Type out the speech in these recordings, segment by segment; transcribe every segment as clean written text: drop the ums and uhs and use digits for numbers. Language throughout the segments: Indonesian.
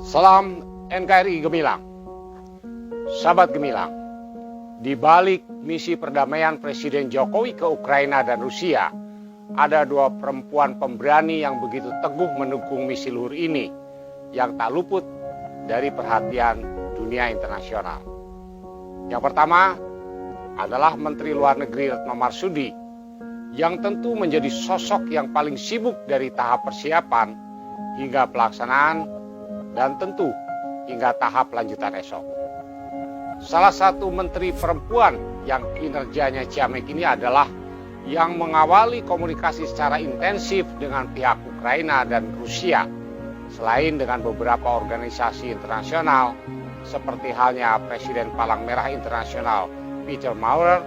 Salam NKRI Gemilang. Sahabat Gemilang, di balik misi perdamaian Presiden Jokowi ke Ukraina dan Rusia, ada dua perempuan pemberani yang begitu teguh mendukung misi luhur ini, yang tak luput dari perhatian dunia internasional. Yang pertama adalah Menteri Luar Negeri Retno Marsudi, yang tentu menjadi sosok yang paling sibuk dari tahap persiapan hingga pelaksanaan dan tentu hingga tahap lanjutan esok. Salah satu menteri perempuan yang kinerjanya ciamik ini adalah yang mengawali komunikasi secara intensif dengan pihak Ukraina dan Rusia, selain dengan beberapa organisasi internasional seperti halnya Presiden Palang Merah Internasional Peter Maurer,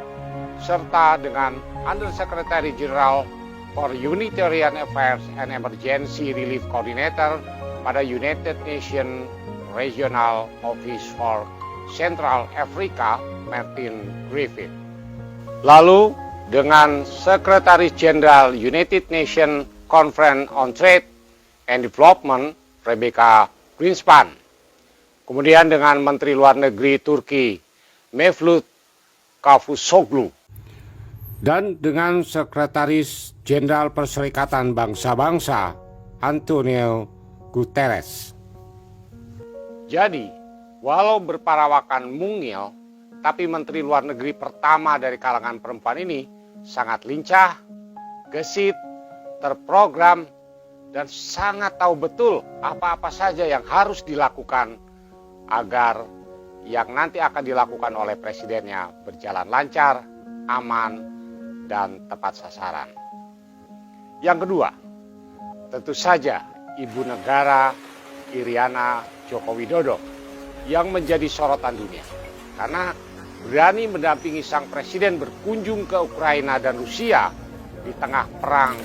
serta dengan Undersecretary General for Humanitarian Affairs and Emergency Relief Coordinator pada United Nations Regional Office for Central Africa, Martin Griffith. Lalu dengan Sekretaris Jenderal United Nations Conference on Trade and Development, Rebecca Greenspan. Kemudian dengan Menteri Luar Negeri Turki, Mevlut Cavusoglu. Dan dengan Sekretaris Jenderal Perserikatan Bangsa-Bangsa, Antonio Guterres. Jadi, walau berparawakan mungil, tapi Menteri Luar Negeri pertama dari kalangan perempuan ini sangat lincah, gesit, terprogram, dan sangat tahu betul apa-apa saja yang harus dilakukan agar yang nanti akan dilakukan oleh presidennya berjalan lancar, aman, dan tepat sasaran. Yang kedua, tentu saja Ibu Negara Iriana Joko Widodo yang menjadi sorotan dunia karena berani mendampingi sang presiden berkunjung ke Ukraina dan Rusia di tengah perang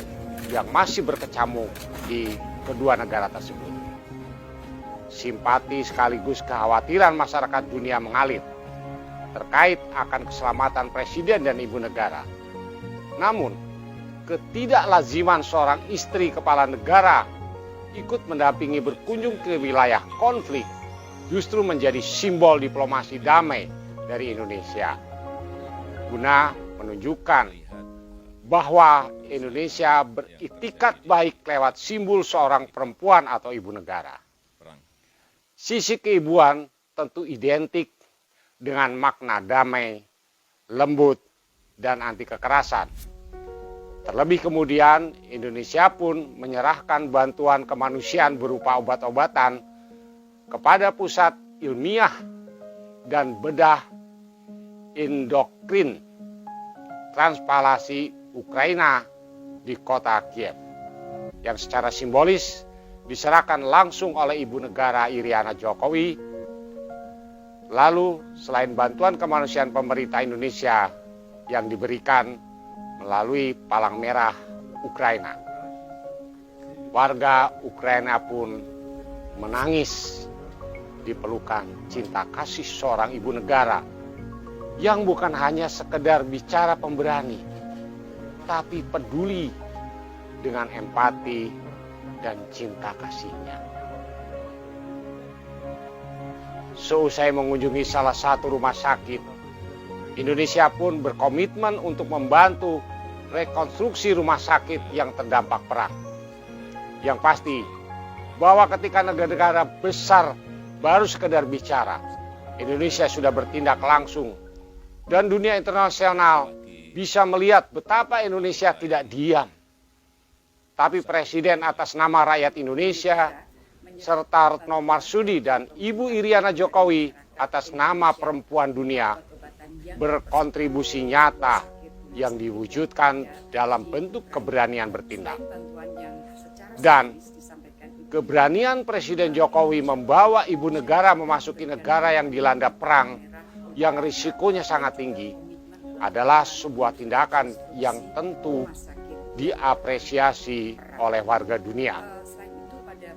yang masih berkecamuk di kedua negara tersebut. Simpati sekaligus kekhawatiran masyarakat dunia mengalir terkait akan keselamatan presiden dan ibu negara. Namun, ketidaklaziman seorang istri kepala negara ikut mendampingi berkunjung ke wilayah konflik justru menjadi simbol diplomasi damai dari Indonesia, guna menunjukkan bahwa Indonesia beritikat baik lewat simbol seorang perempuan atau ibu negara. Sisi keibuan tentu identik dengan makna damai, lembut, dan anti kekerasan. Terlebih kemudian Indonesia pun menyerahkan bantuan kemanusiaan berupa obat-obatan kepada pusat ilmiah dan bedah endokrin transplantasi Ukraina di kota Kiev, yang secara simbolis diserahkan langsung oleh Ibu Negara Iriana Jokowi. Lalu selain bantuan kemanusiaan pemerintah Indonesia yang diberikan melalui Palang Merah Ukraina, warga Ukraina pun menangis di pelukan cinta kasih seorang ibu negara yang bukan hanya sekedar bicara pemberani, tapi peduli dengan empati dan cinta kasihnya. Seusai mengunjungi salah satu rumah sakit, Indonesia pun berkomitmen untuk membantu rekonstruksi rumah sakit yang terdampak perang. Yang pasti, bahwa ketika negara-negara besar baru sekedar bicara, Indonesia sudah bertindak langsung. Dan dunia internasional bisa melihat betapa Indonesia tidak diam. Tapi Presiden atas nama rakyat Indonesia, serta Retno Marsudi dan Ibu Iriana Jokowi atas nama perempuan dunia, berkontribusi nyata yang diwujudkan dalam bentuk keberanian bertindak. Dan keberanian Presiden Jokowi membawa ibu negara memasuki negara yang dilanda perang yang risikonya sangat tinggi adalah sebuah tindakan yang tentu diapresiasi oleh warga dunia.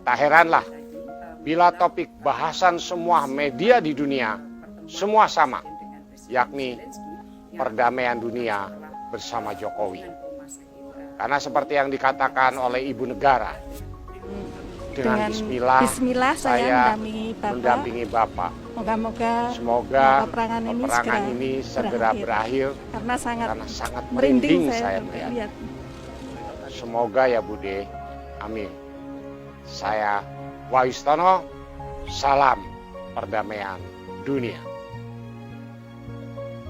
Tak heranlah bila topik bahasan semua media di dunia semua sama, yakni perdamaian dunia bersama Jokowi. Karena seperti yang dikatakan oleh ibu negara, Dengan bismillah saya mendampingi Bapak. Semoga peperangan ini segera berakhir. Karena sangat merinding saya melihat. melihat. Semoga ya Bude. Amin. Saya Wahyustono, salam perdamaian dunia.